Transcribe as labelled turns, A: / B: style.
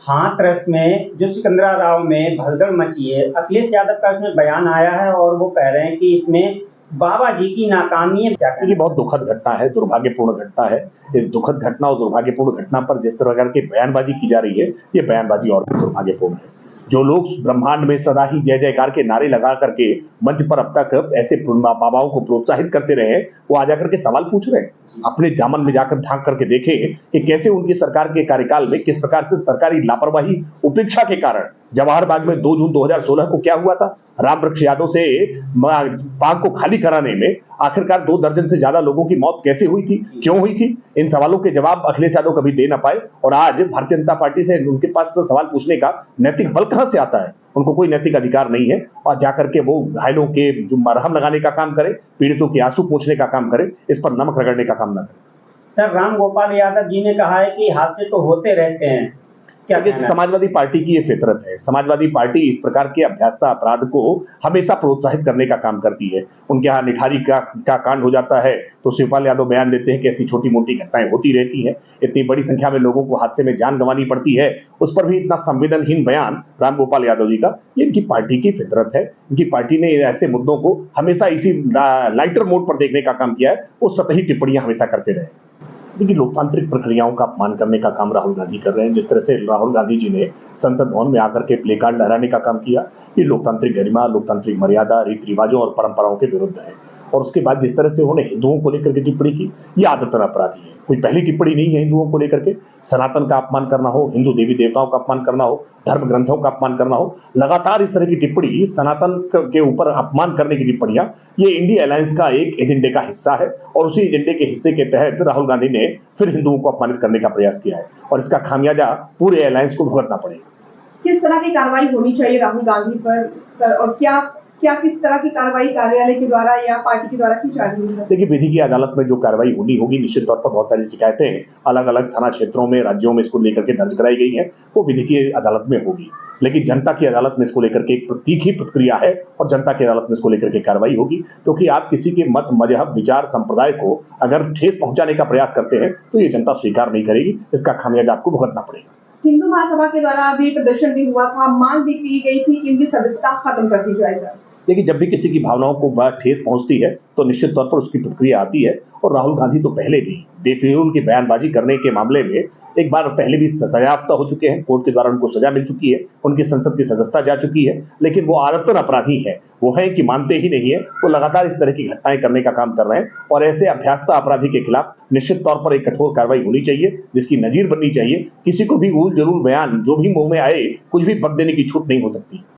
A: हाथरस में जो सिकंदरा राव में भगदड़ मची है, अखिलेश यादव का इसमें बयान आया है और वो कह रहे हैं कि इसमें बाबा जी की नाकामी है। क्या
B: ये बहुत दुखद घटना है, दुर्भाग्यपूर्ण घटना है। इस दुखद घटना और दुर्भाग्यपूर्ण घटना पर जिस तरह की बयानबाजी की जा रही है, ये बयानबाजी और भी दुर्भाग्यपूर्ण है। जो लोग ब्रह्मांड में सदा ही जय जयकार के नारे लगा करके मंच पर अब तक ऐसे बाबाओं को प्रोत्साहित करते रहे, वो आ जाकर के सवाल पूछ रहे हैं। अपने दामन में जाकर झांक करके देखें कि कैसे उनकी सरकार के कार्यकाल में किस प्रकार से सरकारी लापरवाही, उपेक्षा के कारण जवाहर बाग में 2 जून 2016 को क्या हुआ था। राम वृक्ष यादव से बाग को खाली कराने में आखिरकार 2 दर्जन से ज्यादा लोगों की मौत कैसे हुई थी, क्यों हुई थी। इन सवालों के जवाब अखिलेश यादव कभी दे ना पाए और आज भारतीय जनता पार्टी से उनके पास सवाल पूछने का नैतिक बल कहां से आता है। उनको कोई नैतिक अधिकार नहीं है और जाकर के वो घायलों के जो मरहम लगाने का काम करे, पीड़ितों के आंसू पोंछने का काम करे, इस पर नमक रगड़ने का काम ना करे।
A: सर, राम गोपाल यादव जी ने कहा है कि हादसे तो होते रहते हैं।
B: क्या समाजवादी पार्टी की ये फितरत है। समाजवादी पार्टी इस प्रकार के अभ्यासता अपराध को हमेशा प्रोत्साहित करने का काम करती है। उनके यहाँ निठारी का कांड हो जाता है तो शिवपाल यादव बयान देते हैं कि ऐसी छोटी मोटी घटनाएं होती रहती हैं। इतनी बड़ी संख्या में लोगों को हादसे में जान गंवानी पड़ती है, उस पर भी इतना संवेदनहीन बयान राम गोपाल यादव जी का, ये इनकी पार्टी की फितरत है। इनकी पार्टी ने ऐसे मुद्दों को हमेशा इसी लाइटर मोड पर देखने का काम किया है, वो सतही टिप्पणियां हमेशा करते रहे। देखिए, लोकतांत्रिक प्रक्रियाओं का अपमान करने का काम राहुल गांधी कर रहे हैं। जिस तरह से राहुल गांधी जी ने संसद भवन में आकर के प्ले कार्ड लहराने का काम किया, ये लोकतांत्रिक गरिमा, लोकतांत्रिक मर्यादा, रीति रिवाजों और परंपराओं के विरुद्ध है। और उसके बाद जिस तरह से उन्होंने हिंदुओं को लेकर के टिप्पणी की, ये आदतन अपराधी है। कोई पहली टिप्पणी नहीं है हिंदुओं को लेकर के। सनातन का अपमान करना हो, हिंदू देवी देवताओं का अपमान करना हो, धर्म ग्रंथों का अपमान करना हो, लगातार इस तरह की टिप्पणी, सनातन के ऊपर अपमान करने की टिप्पणियां, ये इंडिया अलायंस का एक एजेंडे का हिस्सा है और उसी एजेंडे के हिस्से के तहत राहुल गांधी ने फिर हिंदुओं को अपमानित करने का प्रयास किया है और इसका खामियाजा पूरे अलायंस को भुगतना पड़ेगा।
C: किस तरह की कार्रवाई होनी चाहिए राहुल गांधी पर और क्या किस तरह की कार्रवाई कार्यालय के द्वारा या पार्टी के द्वारा की जा रही है?
B: देखिए, विधि की अदालत में जो कार्रवाई होनी होगी, निश्चित तौर पर बहुत सारी शिकायतें अलग अलग थाना क्षेत्रों में, राज्यों में इसको लेकर के दर्ज कराई गई है, वो विधि की अदालत में होगी। लेकिन जनता की अदालत में इसको लेकर के एक तीखी प्रतिक्रिया है और जनता की अदालत में इसको लेकर के कार्रवाई होगी, क्योंकि आप किसी के मत, मजहब, विचार, संप्रदाय को अगर ठेस पहुंचाने का प्रयास करते हैं तो ये जनता स्वीकार नहीं करेगी। इसका खामियाजा आपको भुगतना पड़ेगा।
C: हिंदू महासभा के द्वारा अभी प्रदर्शन भी हुआ था, मांग भी की गई थी कि इनकी सदस्यता खत्म कर दी जाएगा।
B: देखिए, जब भी किसी की भावनाओं को ठेस पहुंचती है तो निश्चित तौर पर उसकी प्रतिक्रिया आती है और राहुल गांधी तो पहले भी बेफिजूल की बयानबाजी करने के मामले में एक बार पहले भी सजायाफ्ता हो चुके हैं। कोर्ट के द्वारा उनको सजा मिल चुकी है, उनकी संसद की सदस्यता जा चुकी है, लेकिन वो आदतन अपराधी है। वो है कि मानते ही नहीं है, वो लगातार इस तरह की घटनाएं करने का काम कर रहे हैं और ऐसे अभ्यासता अपराधी के खिलाफ निश्चित तौर पर एक कठोर कार्रवाई होनी चाहिए, जिसकी नजीर बननी चाहिए। किसी को भी उल जरूर बयान जो भी मुंह में आए कुछ भी बक देने की छूट नहीं हो सकती।